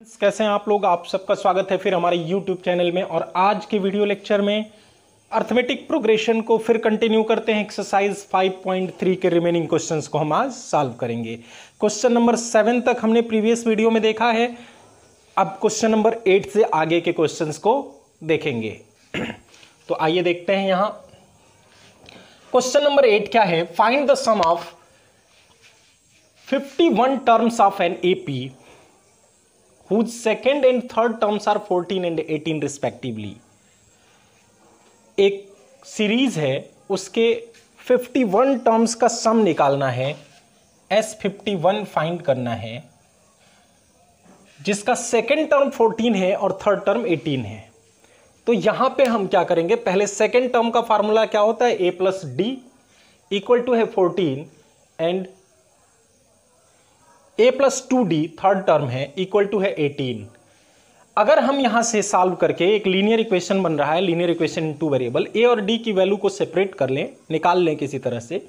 कैसे हैं आप लोग। आप सबका स्वागत है फिर हमारे YouTube चैनल में। और आज के वीडियो लेक्चर में अर्थमेटिक प्रोग्रेशन को फिर कंटिन्यू करते हैं। एक्सरसाइज 5.3 के रिमेनिंग क्वेश्चंस को हम आज सॉल्व करेंगे। क्वेश्चन नंबर 7 तक हमने प्रीवियस वीडियो में देखा है। अब क्वेश्चन नंबर 8 से आगे के क्वेश्चंस को देखेंगे। तो आइए देखते हैं। यहां क्वेश्चन नंबर 8 क्या है? Find the sum of 51 terms of an AP whose second and third terms are 14 and 18 respectively। एक सीरीज है, उसके 51 टर्म्स का सम निकालना है, S51 फाइंड करना है, जिसका सेकेंड टर्म 14 है और थर्ड टर्म 18 है। तो यहां पे हम क्या करेंगे, पहले सेकेंड टर्म का फार्मूला क्या होता है, a plus d equal to है 14 and a plus 2d third term है इक्वल टू है 18। अगर हम यहां से सॉल्व करके एक लीनियर इक्वेशन बन रहा है, linear equation in two variable, a और d की वैल्यू को सेपरेट कर लें, निकाल लें किसी तरह से,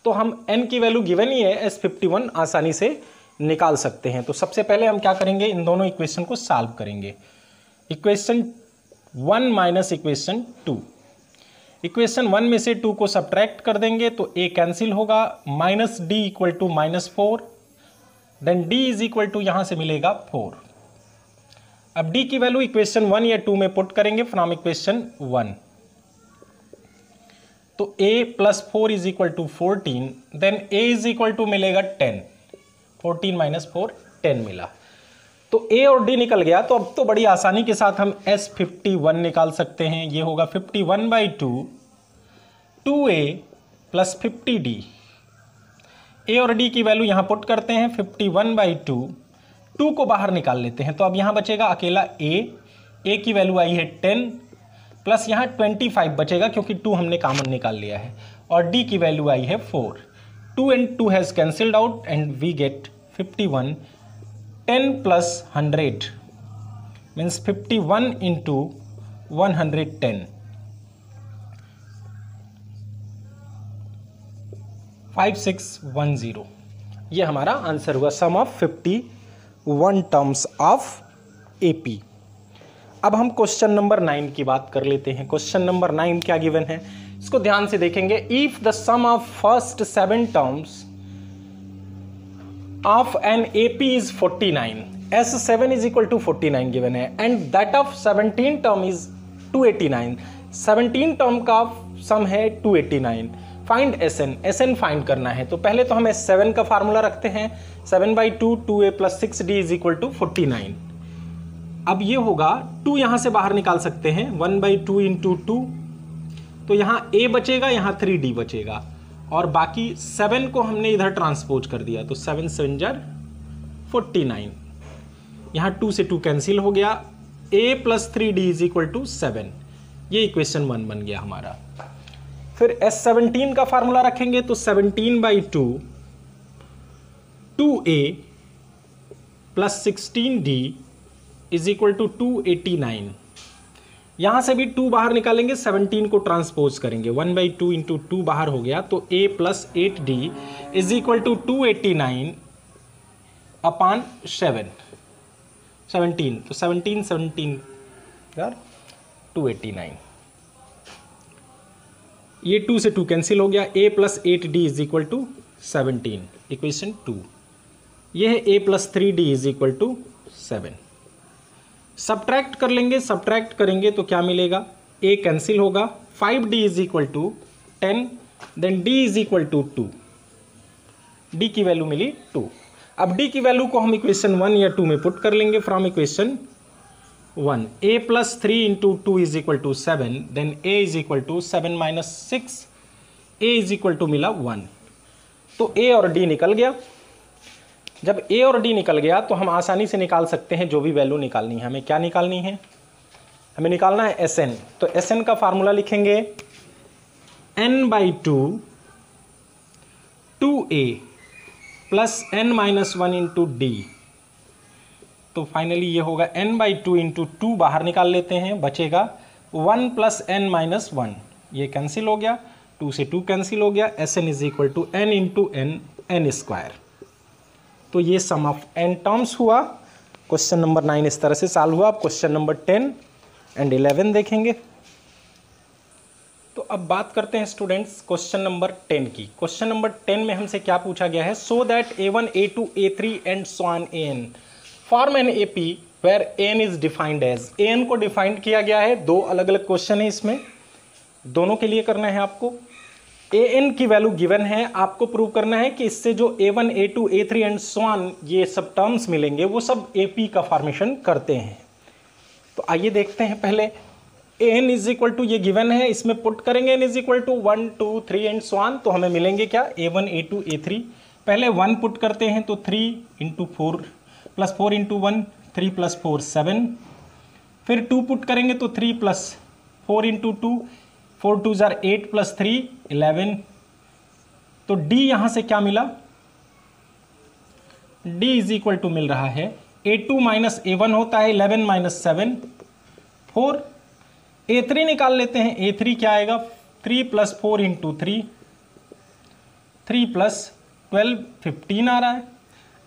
तो हम n की वैल्यू गिवन ही है, S51 आसानी से निकाल सकते हैं। तो सबसे पहले हम क्या करेंगे, इन दोनों इक्वेशन को सॉल्व करेंगे। इक्वेशन 1 माइनस इक्वेशन 2, इक्वेशन 1 में से 2 को सब्ट्रैक्ट कर देंगे तो a कैंसिल होगा, minus d equal to -4, then d is equal to यहां से मिलेगा 4। अब d की वैल्यू इक्वेशन 1 या 2 में पुट करेंगे फ्रॉम इक्वेशन 1, तो a plus 4 is equal to 14, then a is equal to मिलेगा 10, 14 माइनस 4 10 मिला। तो a और d निकल गया। तो अब तो बड़ी आसानी के साथ हम S51 निकाल सकते हैं। ये होगा 51/2 2a प्लस 50d। a और d की वैल्यू यहां पुट करते हैं, 51/2, 2 को बाहर निकाल लेते हैं। तो अब यहां बचेगा अकेला a की वैल्यू आई है 10 प्लस यहां 25 बचेगा क्योंकि 2 हमने कॉमन निकाल लिया है, और d की वैल्यू आई है 4। 2 and 2 has cancelled out and we get 51। 10 plus 100 means 51 into 110, 5610। ये हमारा आंसर हुआ, sum of 51 terms of AP. अब हम क्वेश्चन नंबर 9 की बात कर लेते हैं। क्वेश्चन नंबर 9 क्या गिवन है, इसको ध्यान से देखेंगे। If the sum of first 7 terms of an AP is 49, S7 is equal to 49 given है, and that of 17 term is 289। 17 term का सम है 289। फाइंड SN फाइंड करना है। तो पहले तो हम S7 का फार्मूला रखते हैं, 7/2 2a plus 6d is equal to 49। अब ये होगा, 2 यहां से बाहर निकाल सकते हैं, 1/2 इंटू 2, तो यहां a बचेगा, यहां 3d बचेगा, और बाकी 7 को हमने इधर ट्रांसपोज कर दिया, तो 7 7 jar 49। यहां 2 से 2 कैंसिल हो गया, a plus 3d is equal to 7। ये इक्वेशन 1 बन गया हमारा। फिर S17 का फार्मूला रखेंगे, तो 17/2 2a plus 16d is equal to 289। यहां से भी 2 बाहर निकालेंगे, 17 को ट्रांसपोज करेंगे, 1/2 इंटू 2 बाहर हो गया, तो a plus 8d is equal to 289 upon 17, तो 17 यार 289। ये 2 से 2 कैंसिल हो गया, a plus 8d is equal to 17, equation 2। ये है a plus 3d is equal to 7। Subtract कर लेंगे, सब्ट्रैक्ट करेंगे तो क्या मिलेगा, a कैंसिल होगा, 5d is equal to 10, then d is equal to 2, d की वैल्यू मिली 2। अब d की वैल्यू को हम इक्वेशन 1 या 2 में पुट कर लेंगे from equation 1, a plus 3 into 2 is equal to 7, then a is equal to 7 minus 6, a is equal to मिला 1। तो a और d निकल गया। जब a और d निकल गया तो हम आसानी से निकाल सकते हैं जो भी वैल्यू निकालनी है। हमें क्या निकालनी है, हमें निकालना है SN। तो SN का फार्मूला लिखेंगे, n/2 2a plus n minus 1 into d। तो फाइनली ये होगा n/2 इंटू 2 बाहर निकाल लेते हैं, बचेगा 1 प्लस n माइनस 1, ये कैंसिल हो गया, 2 से 2 कैंसिल हो गया, SN is equal to n into n, n square. तो ये सम ऑफ n टर्म्स हुआ क्वेश्चन नंबर 9 इस तरह से सॉल्व हुआ। अब क्वेश्चन नंबर 10 एंड 11 देखेंगे। तो अब बात करते हैं स्टूडेंट्स क्वेश्चन नंबर 10 की। क्वेश्चन नंबर 10 में हमसे क्या पूछा गया है, so that A1, A2, A3 and so on AN form an AP where AN is defined as. AN को डिफाइंड किया गया है, दो अलग अलग क्वेश्चन है इसमें, दोनों के लिए करना है आपको। AN की वैल्यू गिवन है, आपको प्रूव करना है कि इससे जो A1, A2, A3 and so on ये सब टर्म्स मिलेंगे वो सब AP का फॉर्मेशन करते हैं। तो आइए देखते हैं पहले n इज इक्वल टू ये गिवन है, इसमें पुट करेंगे n is equal to 1, 2, 3 and so on, तो हमें मिलेंगे क्या A1, A2, A3। पहले 1 पुट करते हैं तो 3 इंटू 4 प्लस 4 इंटू 1 3 प्लस 4 7। फिर 2 पुट करेंगे तो 3 प्लस 4 इंटू 2 4 2 जार 8 प्लस 3 11। तो D यहाँ से क्या मिला, D इज इक्वल टू मिल रहा है A2 माइनस A1 होता है 11 माइनस 7 4। A3 निकाल लेते हैं, A3 क्या आएगा 3 प्लस 4 इंटू 3 3 प्लस 12 15 आ रहा है।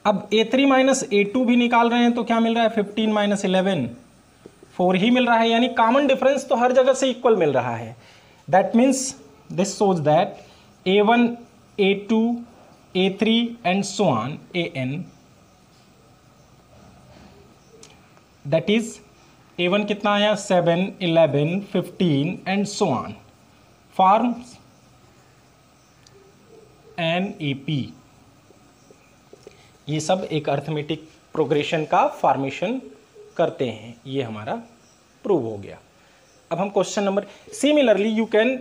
अब A3 माइनस A2 भी निकाल रहे हैं तो क्या मिल रहा है 15 माइनस 11 4 ही मिल रहा है, यानी कॉमन डिफरेंस तो हर जगह से इक्वल मिल रहा है। That means this shows that A1, A2, A3 and so on AN that is A1 कितना आया 7, 11, 15 and so on forms an AP। ये सब एक अर्थमेटिक प्रोग्रेशन का फॉर्मेशन करते हैं, ये हमारा प्रूव हो गया। अब हम question number, similarly you can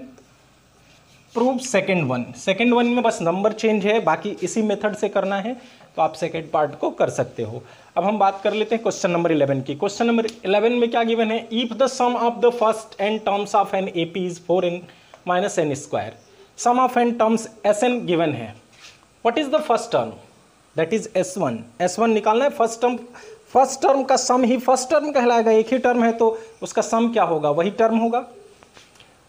prove second one में बस नंबर चेंज है, बाकी इसी मेथड से करना है, तो आप सेकेंड पार्ट को कर सकते हो। अब हम बात कर लेते हैं क्वेश्चन नंबर 11 की। क्वेश्चन नंबर 11 में क्या गिवन है, if the sum of the first n terms of an AP is 4n minus n square, sum of n terms Sn given है, what is the first term, that is S1 निकालना है। First term का सम ही first term कहलाएगा, एक ही term है तो उसका सम क्या होगा, वही टर्म होगा।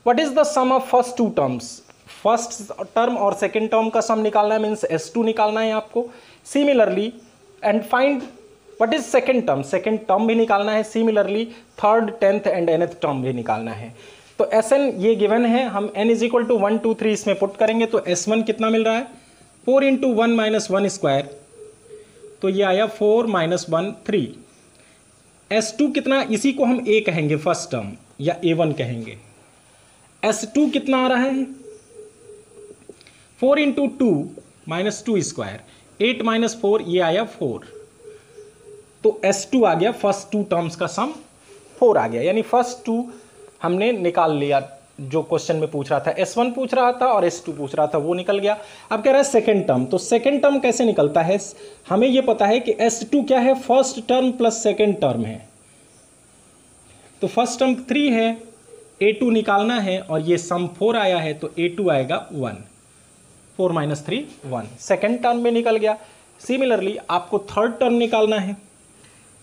What is the sum of first two terms, first term और सेकेंड टर्म का सम निकालना है, मीन्स S2 निकालना है आपको। Similarly and find what is second term भी निकालना है। Similarly third, 10th and nth term भी निकालना है। तो Sn ये गिवन है, हम n इज इक्वल टू 1, 2, 3 इसमें पुट करेंगे तो S1 कितना मिल रहा है 4 इंटू 1 माइनस 1 स्क्वायर, तो ये आया 4 माइनस 1 3। S2 कितना, इसी को हम A कहेंगे फर्स्ट टर्म या A1 कहेंगे। S2 कितना आ रहा है 4 इंटू 2 माइनस 2 स्क्वायर 8 माइनस 4, ये आया 4। तो S2 आ गया, फर्स्ट टू टर्म्स का सम 4 आ गया, यानी फर्स्ट टू हमने निकाल लिया। जो क्वेश्चन में पूछ रहा था S1 पूछ रहा था और S2 पूछ रहा था, वो निकल गया। अब कह रहा है सेकेंड टर्म, तो सेकेंड टर्म कैसे निकलता है, हमें ये पता है कि S2 क्या है, first term plus second term है। तो फर्स्ट टर्म 3 है, A2 निकालना है और ये सम 4 आया है तो A2 आएगा 1, 4 माइनस 3 1, सेकेंड टर्म में निकल गया। सिमिलरली आपको थर्ड टर्म निकालना है,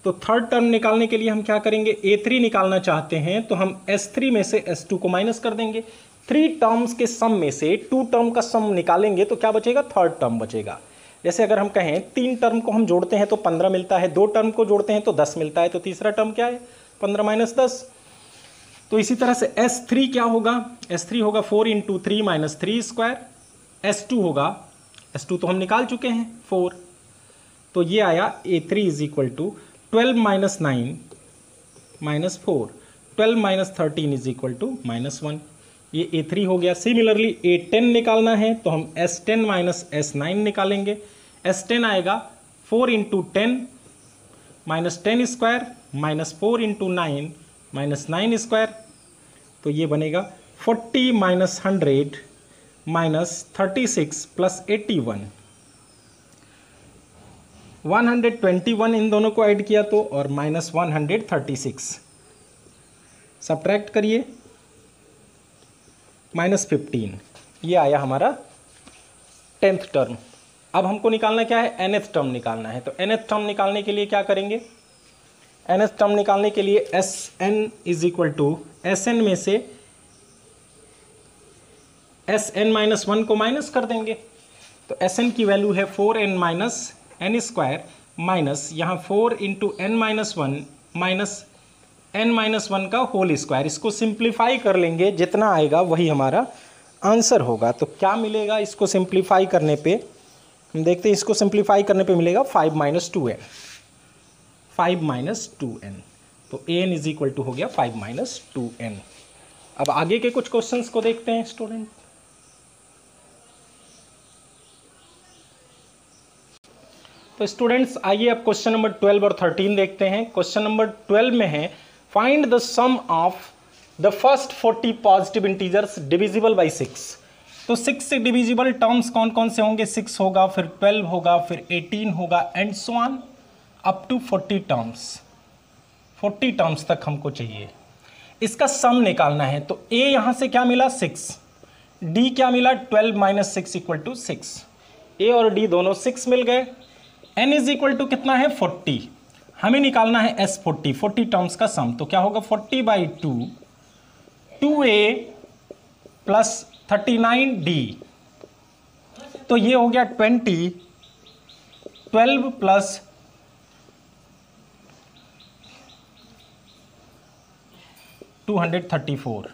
तो थर्ड टर्म निकालने के लिए हम क्या करेंगे, A3 निकालना चाहते हैं तो हम S3 में से S2 को माइनस कर देंगे। 3 टर्म्स के सम में से 2 टर्म का सम निकालेंगे तो क्या बचेगा, थर्ड टर्म बचेगा। जैसे अगर हम कहें 3 टर्म को हम जोड़ते हैं तो 15 मिलता है, 2 टर्म को जोड़ते हैं तो 10 मिलता है, तो तीसरा टर्म क्या है 15 माइनस 10। तो इसी तरह से S3 क्या होगा, S3 होगा 4 इंटू 3 माइनस 3 स्क्वायर। S2 होगा, S2 तो हम निकाल चुके हैं 4, तो ये आया A3 is equal to 12 minus 9 minus 4, 12 minus 13 is equal to minus 1, ये A3 हो गया। सिमिलरली A10 निकालना है तो हम S10 माइनस S9 निकालेंगे। S10 आएगा 4 into 10 minus 10 square minus 4 into 9 minus 9 square, तो ये बनेगा 40 माइनस 100 माइनस 36 प्लस 81, 121 इन दोनों को ऐड किया तो, और माइनस 136 सब्ट्रैक्ट करिए, माइनस 15, ये आया हमारा 10th टर्म। अब हमको निकालना क्या है, nth टर्म निकालना है। तो nth टर्म निकालने के लिए क्या करेंगे, nth टर्म निकालने के लिए Sn is equal to Sn में से Sn माइनस 1 को माइनस कर देंगे। तो Sn की वैल्यू है 4n minus n square minus यहाँ 4 into n minus 1 minus n minus 1 का होल स्क्वायर। इसको सिंप्लीफाई कर लेंगे, जितना आएगा वही हमारा आंसर होगा। तो क्या मिलेगा इसको सिंप्लीफाई करने पे, हम देखते हैं। इसको सिंप्लीफाई करने पे मिलेगा 5 माइनस 2n, 5 माइनस 2n। तो an इज इक्वल टू हो गया 5 माइनस 2n। अब आगे के कुछ क्वेश्चंस को देखते हैं स्टूडेंट। तो स्टूडेंट्स आइए अब क्वेश्चन नंबर 12 और 13 देखते हैं। क्वेश्चन नंबर 12 में है find the sum of the first 40 positive integers divisible by 6। तो 6 से डिविजिबल टर्म्स कौन कौन से होंगे? 6 होगा, फिर 12 होगा, फिर 18 होगा and so on up to 40 terms. 40 terms तक हमको चाहिए। इसका सम निकालना है। तो a यहां से क्या मिला? 6। d क्या मिला? 12 माइनस 6 इक्वल टू 6। a और d दोनों 6 मिल गए। n इज इक्वल टू कितना है? 40। हमें निकालना है s 40, 40 टर्म्स का सम। तो क्या होगा? 40 बाई 2, 2a प्लस 39d। तो ये हो गया 20, 12 प्लस 234,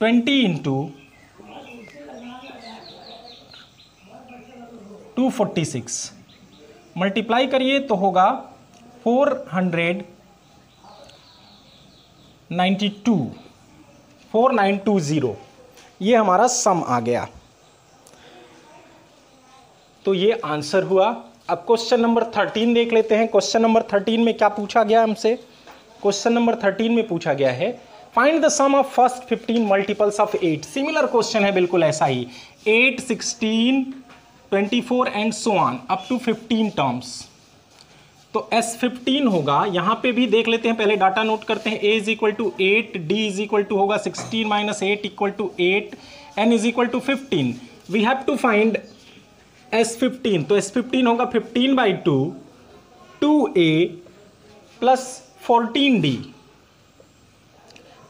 20 इंटू 246 मल्टीप्लाई करिए तो होगा 4920। ये हमारा सम आ गया। तो ये आंसर हुआ। अब क्वेश्चन नंबर 13 देख लेते हैं। क्वेश्चन नंबर 13 में क्या पूछा गया हमसे? क्वेश्चन नंबर 13 में पूछा गया है find the sum of first 15 multiples of 8। Similar question है, बिल्कुल ऐसा ही। 8, 16, 24 and so on up to 15 terms. तो S15 होगा। यहां पे भी देख लेते हैं, पहले डाटा नोट करते हैं। a is equal to 8, d is equal to होगा 16 minus 8 equal to 8, n is equal to 15। We have to find S15। तो S15 होगा 15 by 2, 2a plus 14d,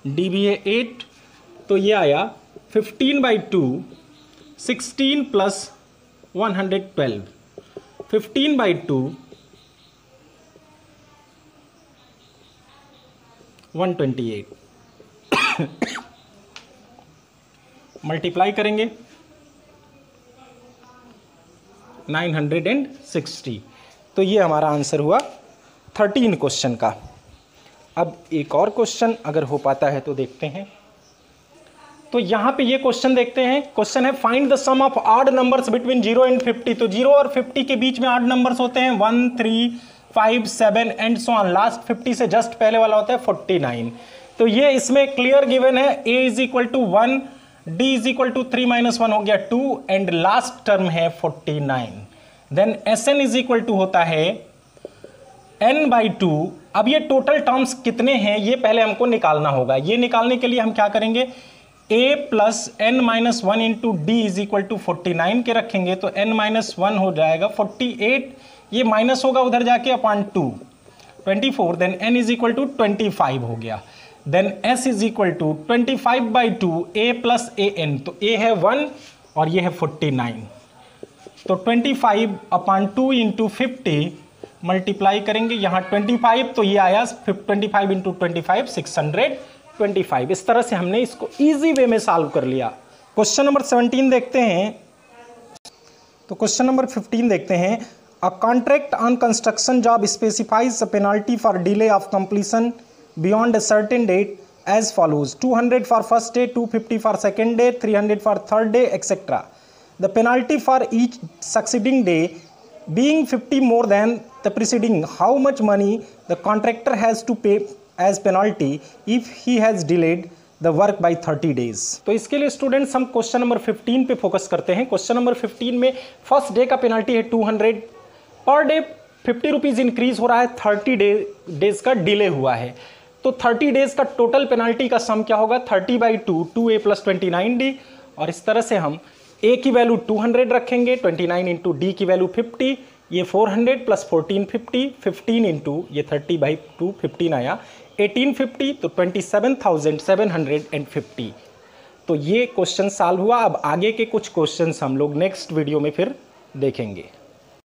d भी है 8। तो ये आया 15 बाई 2, 16 प्लस 112, 15 बाई 2 128। मल्टीप्लाई करेंगे 960। तो ये हमारा आंसर हुआ 13 क्वेश्चन का। अब एक और क्वेश्चन अगर हो पाता है तो देखते हैं। तो यहां पे ये क्वेश्चन देखते हैं। क्वेश्चन है find the sum of odd numbers between 0 and 50। तो 0 और 50 के बीच में ऑड नंबर्स होते हैं 1, 3, 5, 7 एंड सो ऑन। लास्ट 50 से जस्ट पहले वाला होता है 49। तो ये इसमें क्लियर गिवन है। a is equal to 1, d is equal to 3 minus 1 हो गया 2 एंड लास्ट टर्म है 49। Then Sn is equal to होता है n बाई 2। अब ये टोटल टर्म्स कितने हैं ये पहले हमको निकालना होगा। ये निकालने के लिए हम क्या करेंगे? a plus n minus 1 into d is equal to 49 के रखेंगे। तो n माइनस 1 हो जाएगा 48, ये माइनस होगा उधर जाके upon 2, 24। Then n is equal to 25 हो गया। Then s is equal to 25 by 2 a plus a n. तो a है 1 और ये है 49। तो 25 अपॉन 2 इंटू 50 मल्टीप्लाई करेंगे यहाँ 25। तो ये आया 25 इंटू 25 625। इस तरह से हमने इसको इजी वे में सॉल्व कर लिया। क्वेश्चन नंबर 17 देखते हैं। तो क्वेश्चन नंबर 15 देखते हैं। A contract on construction job specifies a penalty for delay of completion beyond a certain date as follows 200 for first day, 250 for second day, 300 for third day etcetera. The penalty for each succeeding day being 50 more than the preceding, how much money the contractor has to pay as penalty if he has delayed the work by 30 days। तो इसके लिए students हम question number 15 पे focus करते हैं। Question number 15 में first day का penalty है 200 पर डे, 50 रुपीज़ इंक्रीज हो रहा है, 30 डेज का डिले हुआ है। तो 30 डेज का टोटल पेनाल्टी का सम क्या होगा? 30 बाई 2, 2a प्लस 29d। और इस तरह से हम a की वैल्यू 200 रखेंगे, 29 इंटू डी की वैल्यू 50, ये 400 प्लस 14 50, 15 इंटू ये 30 बाई 2 15 आया 1850। तो 27,750। तो ये क्वेश्चन सॉल्व हुआ। अब आगे के कुछ क्वेश्चंस हम लोग नेक्स्ट वीडियो में फिर देखेंगे।